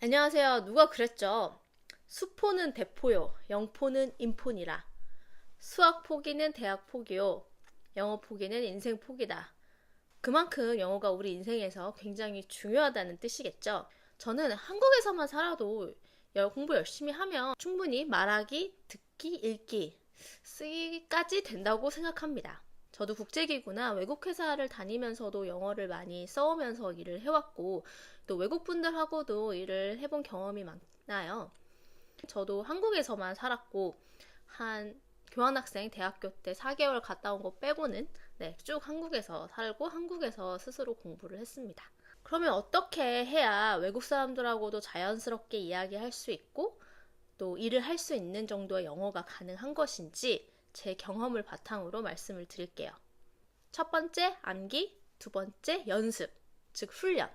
안녕하세요. 누가 그랬죠? 수포는 대포요. 영포는 인포니라. 수학 포기는 대학 포기요. 영어 포기는 인생 포기다. 그만큼 영어가 우리 인생에서 굉장히 중요하다는 뜻이겠죠. 저는 한국에서만 살아도 공부 열심히 하면 충분히 말하기, 듣기, 읽기, 쓰기까지 된다고 생각합니다. 저도 국제기구나 외국 회사를 다니면서도 영어를 많이 써오면서 일을 해왔고, 또 외국 분들하고도 일을 해본 경험이 많아요. 저도 한국에서만 살았고, 한 교환학생 대학교 때 4개월 갔다 온 거 빼고는 쭉 한국에서 살고 한국에서 스스로 공부를 했습니다. 그러면 어떻게 해야 외국 사람들하고도 자연스럽게 이야기할 수 있고 또 일을 할 수 있는 정도의 영어가 가능한 것인지 제 경험을 바탕으로 말씀을 드릴게요. 첫 번째, 암기. 두 번째, 연습. 즉, 훈련.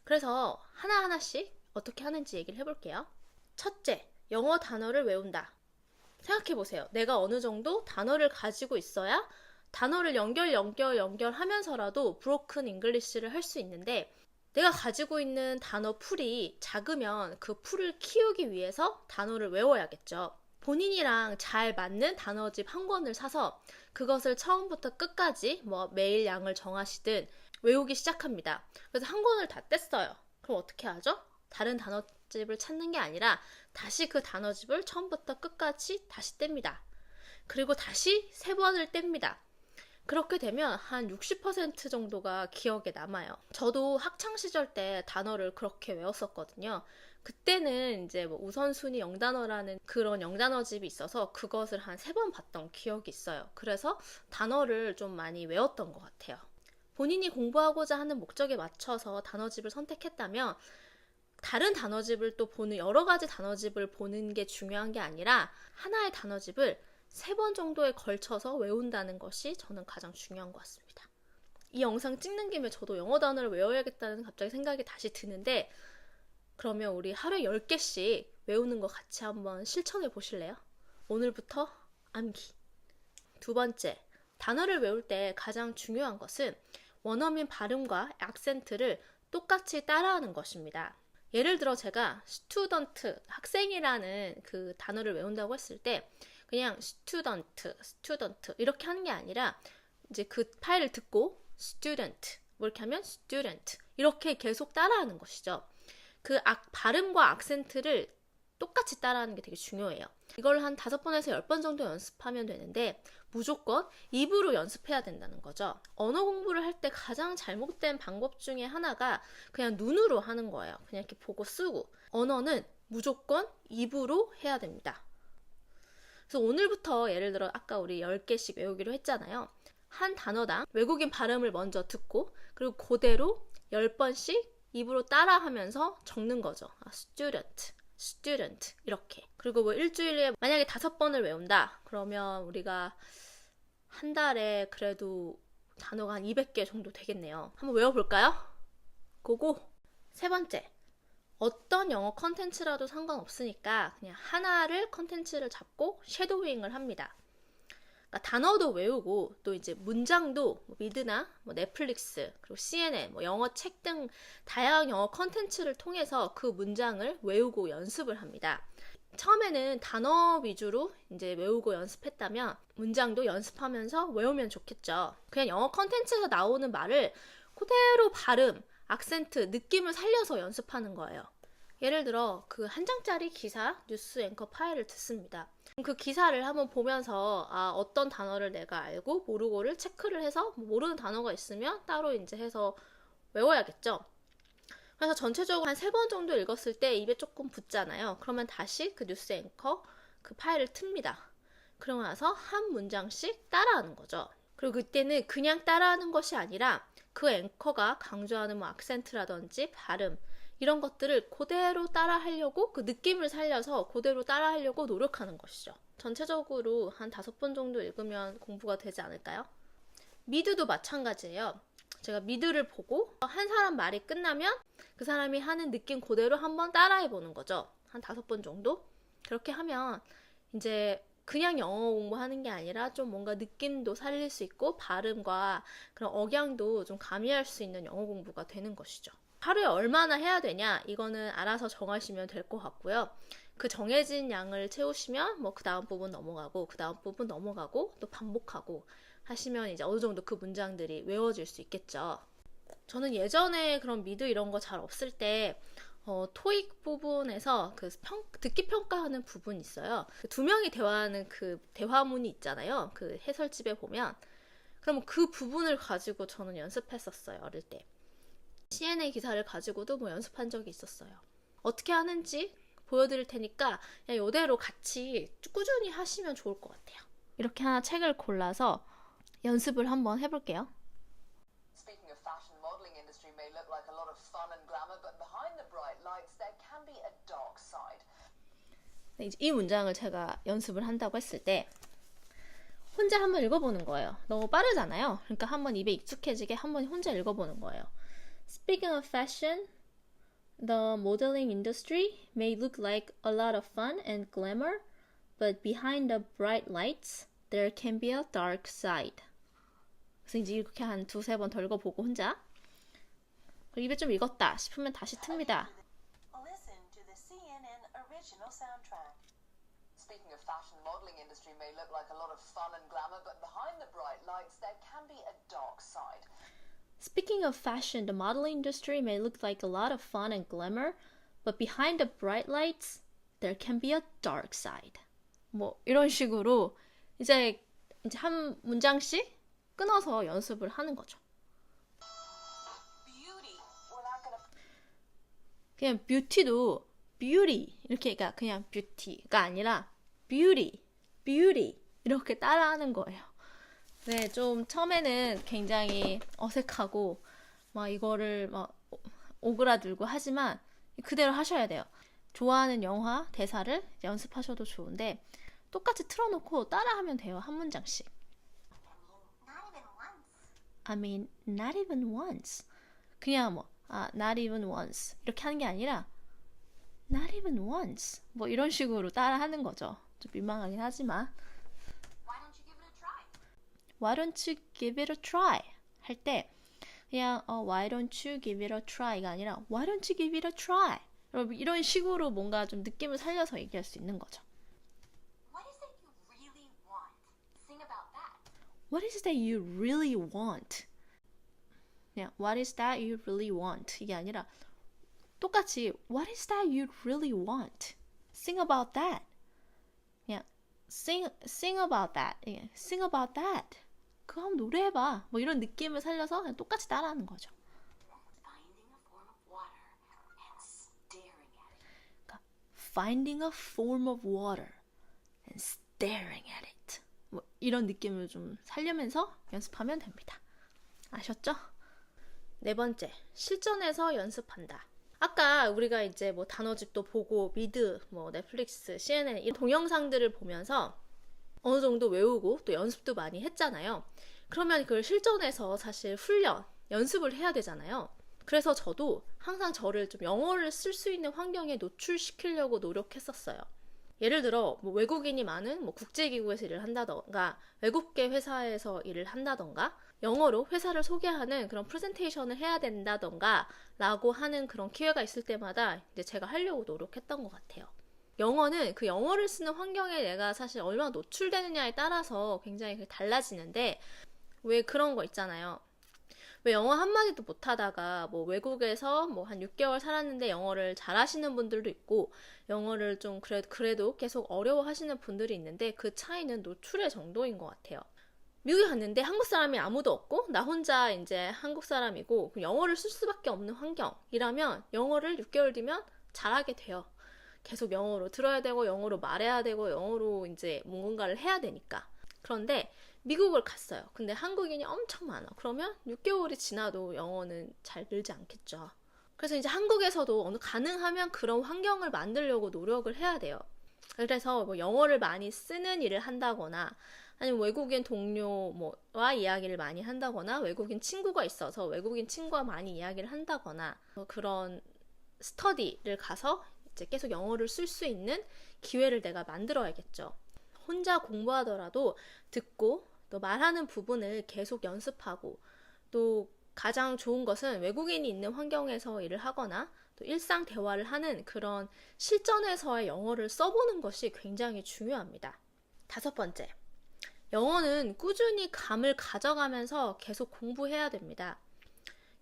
그래서 하나하나씩 어떻게 하는지 얘기를 해볼게요. 첫째, 영어 단어를 외운다. 생각해보세요. 내가 어느 정도 단어를 가지고 있어야 단어를 연결하면서라도 브로큰 잉글리시를 할 수 있는데, 내가 가지고 있는 단어 풀이 작으면 그 풀을 키우기 위해서 단어를 외워야겠죠. 본인이랑 잘 맞는 단어집 한 권을 사서 그것을 처음부터 끝까지 매일 양을 정하시든 외우기 시작합니다. 그래서 한 권을 다 뗐어요. 그럼 어떻게 하죠? 다른 단어집을 찾는 게 아니라 다시 그 단어집을 처음부터 끝까지 다시 뗍니다. 그리고 다시 3번을 뗍니다. 그렇게 되면 한 60% 정도가 기억에 남아요. 저도 학창시절 때 단어를 그렇게 외웠었거든요. 그때는 이제 우선순위 영단어라는 그런 영단어집이 있어서 그것을 한 3번 봤던 기억이 있어요. 그래서 단어를 좀 많이 외웠던 것 같아요. 본인이 공부하고자 하는 목적에 맞춰서 단어집을 선택했다면 다른 단어집을 또 보는, 여러 가지 단어집을 보는 게 중요한 게 아니라 하나의 단어집을 3번 정도에 걸쳐서 외운다는 것이 저는 가장 중요한 것 같습니다. 이 영상 찍는 김에 저도 영어 단어를 외워야겠다는 갑자기 생각이 다시 드는데, 그러면 우리 하루에 10개씩 외우는 거 같이 한번 실천해 보실래요? 오늘부터 암기. 두 번째, 단어를 외울 때 가장 중요한 것은 원어민 발음과 액센트를 똑같이 따라하는 것입니다. 예를 들어 제가 스튜던트, 학생이라는 그 단어를 외운다고 했을 때 그냥 스튜던트 이렇게 하는 게 아니라 이제 그 파일을 듣고 student 이렇게 하면 student 이렇게 계속 따라하는 것이죠. 그 발음과 악센트를 똑같이 따라하는 게 되게 중요해요. 이걸 한 5번에서 10번 정도 연습하면 되는데 무조건 입으로 연습해야 된다는 거죠. 언어 공부를 할 때 가장 잘못된 방법 중에 하나가 그냥 눈으로 하는 거예요. 그냥 이렇게 보고 쓰고. 언어는 무조건 입으로 해야 됩니다. 그래서 오늘부터 예를 들어 아까 우리 10개씩 외우기로 했잖아요. 한 단어당 외국인 발음을 먼저 듣고 그리고 그대로 10번씩 입으로 따라하면서 적는 거죠. student 이렇게. 그리고 일주일에 만약에 5번을 외운다 그러면 우리가 한 달에 그래도 단어가 한 200개 정도 되겠네요. 한번 외워볼까요? 고고. 세 번째, 어떤 영어 컨텐츠라도 상관없으니까 그냥 하나를 컨텐츠를 잡고 섀도잉을 합니다. 그러니까 단어도 외우고 또 이제 문장도 미드나 넷플릭스 그리고 CNN 영어 책 등 다양한 영어 컨텐츠를 통해서 그 문장을 외우고 연습을 합니다. 처음에는 단어 위주로 이제 외우고 연습했다면 문장도 연습하면서 외우면 좋겠죠. 그냥 영어 컨텐츠에서 나오는 말을 그대로 발음, 악센트, 느낌을 살려서 연습하는 거예요. 예를 들어 그 한 장짜리 기사, 뉴스 앵커 파일을 듣습니다. 그 기사를 한번 보면서 어떤 단어를 내가 알고 모르고를 체크를 해서 모르는 단어가 있으면 따로 이제 해서 외워야겠죠. 그래서 전체적으로 한 3번 정도 읽었을 때 입에 조금 붙잖아요. 그러면 다시 그 뉴스 앵커 그 파일을 틉니다. 그러고 나서 한 문장씩 따라하는 거죠. 그리고 그때는 그냥 따라하는 것이 아니라 그 앵커가 강조하는 악센트라든지 발음 이런 것들을 그대로 따라하려고 그 느낌을 살려서 그대로 따라하려고 노력하는 것이죠. 전체적으로 한 5번 정도 읽으면 공부가 되지 않을까요? 미드도 마찬가지예요. 제가 미드를 보고 한 사람 말이 끝나면 그 사람이 하는 느낌 그대로 한번 따라해보는 거죠. 한 5번 정도? 그렇게 하면 이제 그냥 영어 공부하는 게 아니라 좀 뭔가 느낌도 살릴 수 있고 발음과 그런 억양도 좀 가미할 수 있는 영어 공부가 되는 것이죠. 하루에 얼마나 해야 되냐 이거는 알아서 정하시면 될 것 같고요. 그 정해진 양을 채우시면 뭐 그 다음 부분 넘어가고 그 다음 부분 넘어가고 또 반복하고 하시면 이제 어느 정도 그 문장들이 외워질 수 있겠죠. 저는 예전에 그런 미드 이런 거 잘 없을 때 토익 부분에서 그 듣기 평가하는 부분이 있어요. 두 명이 대화하는 그 대화문이 있잖아요. 그 해설집에 보면 그러면 그 부분을 가지고 저는 연습했었어요. 어릴 때. CNN 기사를 가지고도 뭐 연습한 적이 있었어요. 어떻게 하는지 보여드릴 테니까 그냥 이대로 같이 꾸준히 하시면 좋을 것 같아요. 이렇게 하나 책을 골라서 연습을 한번 해볼게요. Speaking of fashion, modeling industry may look like a lot of fun and glamour, but behind the bright lights there can be a dark side. 이 문장을 제가 연습을 한다고 했을 때 혼자 한번 읽어보는 거예요. 너무 빠르잖아요. 그러니까 한번 입에 익숙해지게 한번 혼자 읽어보는 거예요. Speaking of fashion, the modeling industry may look like a lot of fun and glamour, but behind the bright lights, there can be a dark side. 그래서 이제 이렇게 한 두세 번 더 읽어보고 혼자. 그리고 입에 좀 익었다 싶으면 다시 틉니다. Listen to the CNN original soundtrack. Speaking of fashion, modeling industry may look like a lot of fun and glamour, but behind the bright lights there can be a dark side. Speaking of fashion, the modeling industry may look like a lot of fun and glamour, but behind the bright lights, there can be a dark side. 뭐 이런 식으로 이제 한 문장씩 끊어서 연습을 하는 거죠. Beauty. We're not gonna. 그냥 뷰티도 beauty 이렇게가 그냥 뷰티가 아니라 beauty, beauty 이렇게 따라하는 거예요. 네, 좀 처음에는 굉장히 어색하고 막 이거를 막 오그라들고 하지만 그대로 하셔야 돼요. 좋아하는 영화 대사를 연습하셔도 좋은데 똑같이 틀어놓고 따라하면 돼요. 한 문장씩. I mean, not even once. 그냥 뭐 not even once 이렇게 하는 게 아니라 not even once 뭐 이런 식으로 따라하는 거죠. 좀 민망하긴 하지만 Why don't you give it a try? 할 때 그냥 Why don't you give it a try가 아니라 Why don't you give it a try? 여러분 이런 식으로 뭔가 좀 느낌을 살려서 얘기할 수 있는 거죠. What is it you really want? Sing about that. What is that you really want? 그냥 What is that you really want? 이게 아니라 똑같이 What is that you really want? Sing about that. 그냥 sing about that. Sing about that. 그거 한번 노래해봐. 뭐 이런 느낌을 살려서 그냥 똑같이 따라하는 거죠. Finding a form of water and staring at it. 그러니까 finding a form of water and staring at it. 뭐 이런 느낌을 좀 살려면서 연습하면 됩니다. 아셨죠? 네 번째, 실전에서 연습한다. 아까 우리가 이제 뭐 단어집도 보고 미드, 뭐 넷플릭스, CNN 이런 동영상들을 보면서 어느 정도 외우고 또 연습도 많이 했잖아요. 그러면 그걸 실전에서 사실 훈련, 연습을 해야 되잖아요. 그래서 저도 항상 저를 좀 영어를 쓸 수 있는 환경에 노출시키려고 노력했었어요. 예를 들어 뭐 외국인이 많은 뭐 국제기구에서 일을 한다던가 외국계 회사에서 일을 한다던가 영어로 회사를 소개하는 그런 프레젠테이션을 해야 된다던가 라고 하는 그런 기회가 있을 때마다 이제 제가 하려고 노력했던 것 같아요. 영어는 그 영어를 쓰는 환경에 내가 사실 얼마나 노출되느냐에 따라서 굉장히 달라지는데 왜 그런 거 있잖아요. 왜 영어 한마디도 못하다가 뭐 외국에서 뭐 한 6개월 살았는데 영어를 잘하시는 분들도 있고 영어를 좀 그래도 계속 어려워하시는 분들이 있는데 그 차이는 노출의 정도인 것 같아요. 미국에 갔는데 한국 사람이 아무도 없고 나 혼자 이제 한국 사람이고 영어를 쓸 수밖에 없는 환경이라면 영어를 6개월 뒤면 잘하게 돼요. 계속 영어로 들어야 되고 영어로 말해야 되고 영어로 이제 뭔가를 해야 되니까. 그런데 미국을 갔어요. 근데 한국인이 엄청 많아. 그러면 6개월이 지나도 영어는 잘 늘지 않겠죠. 그래서 이제 한국에서도 가능하면 그런 환경을 만들려고 노력을 해야 돼요. 그래서 뭐 영어를 많이 쓰는 일을 한다거나 아니면 외국인 동료와 이야기를 많이 한다거나 외국인 친구가 있어서 외국인 친구와 많이 이야기를 한다거나 그런 스터디를 가서 이제 계속 영어를 쓸 수 있는 기회를 내가 만들어야겠죠. 혼자 공부하더라도 듣고 또 말하는 부분을 계속 연습하고 또 가장 좋은 것은 외국인이 있는 환경에서 일을 하거나 또 일상 대화를 하는 그런 실전에서의 영어를 써보는 것이 굉장히 중요합니다. 5번째, 영어는 꾸준히 감을 가져가면서 계속 공부해야 됩니다.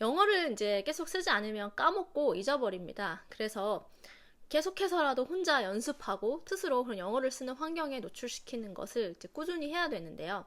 영어를 이제 계속 쓰지 않으면 까먹고 잊어버립니다. 그래서 계속해서라도 혼자 연습하고 스스로 그런 영어를 쓰는 환경에 노출시키는 것을 이제 꾸준히 해야 되는데요.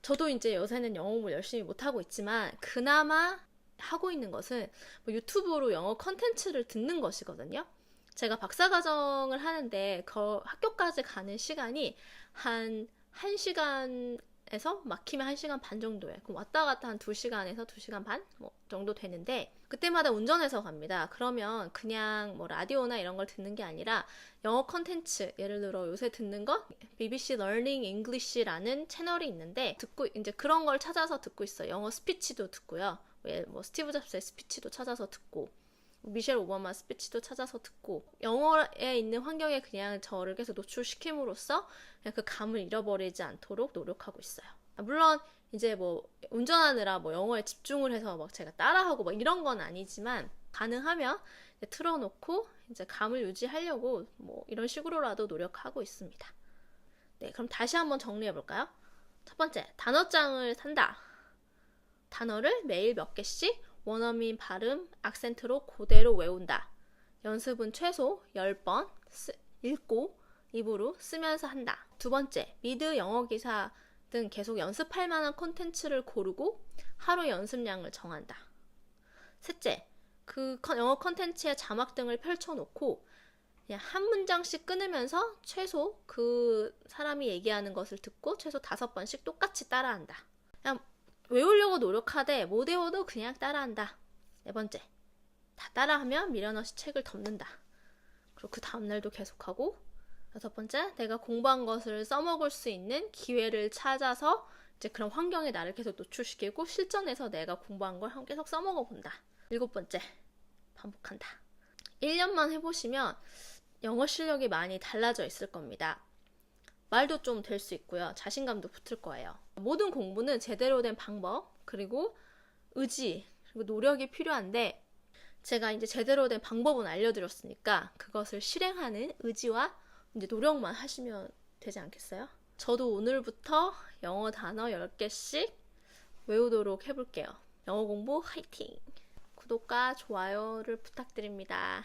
저도 이제 요새는 영어 공부를 열심히 못하고 있지만 그나마 하고 있는 것은 뭐 유튜브로 영어 컨텐츠를 듣는 것이거든요. 제가 박사과정을 하는데 그 학교까지 가는 시간이 한 1시간에서 막히면 1시간 반 정도예요. 그럼 왔다 갔다 한 2시간에서 2시간 반 정도 되는데 그때마다 운전해서 갑니다. 그러면 그냥 뭐 라디오나 이런 걸 듣는 게 아니라 영어 컨텐츠, 예를 들어 요새 듣는 건 BBC Learning English라는 채널이 있는데 듣고 이제 그런 걸 찾아서 듣고 있어요. 영어 스피치도 듣고요. 뭐 스티브 잡스의 스피치도 찾아서 듣고 미셸 오바마 스피치도 찾아서 듣고 영어에 있는 환경에 그냥 저를 계속 노출시킴으로써 그냥 그 감을 잃어버리지 않도록 노력하고 있어요. 물론 이제 뭐 운전하느라 뭐 영어에 집중을 해서 막 제가 따라하고 막 이런 건 아니지만 가능하면 이제 틀어놓고 이제 감을 유지하려고 뭐 이런 식으로라도 노력하고 있습니다. 네, 그럼 다시 한번 정리해 볼까요? 첫 번째, 단어장을 산다. 단어를 매일 몇 개씩 원어민 발음, 악센트로 그대로 외운다. 연습은 최소 10번 읽고 입으로 쓰면서 한다. 2번째, 미드 영어 기사 등 계속 연습할 만한 콘텐츠를 고르고 하루 연습량을 정한다. 셋째, 그 영어 콘텐츠의 자막 등을 펼쳐놓고 그냥 한 문장씩 끊으면서 최소 그 사람이 얘기하는 것을 듣고 최소 5번씩 똑같이 따라한다. 그냥 외우려고 노력하되 못 외워도 그냥 따라한다. 4번째, 다 따라하면 미련없이 책을 덮는다. 그리고 그 다음날도 계속하고. 5번째, 내가 공부한 것을 써먹을 수 있는 기회를 찾아서 이제 그런 환경에 나를 계속 노출시키고 실전에서 내가 공부한 걸 계속 써먹어 본다. 7번째, 반복한다. 1년만 해보시면 영어 실력이 많이 달라져 있을 겁니다. 말도 좀 될 수 있고요. 자신감도 붙을 거예요. 모든 공부는 제대로 된 방법, 그리고 의지, 그리고 노력이 필요한데 제가 이제 제대로 된 방법은 알려드렸으니까 그것을 실행하는 의지와 이제 노력만 하시면 되지 않겠어요? 저도 오늘부터 영어 단어 10개씩 외우도록 해볼게요. 영어 공부 화이팅! 구독과 좋아요를 부탁드립니다.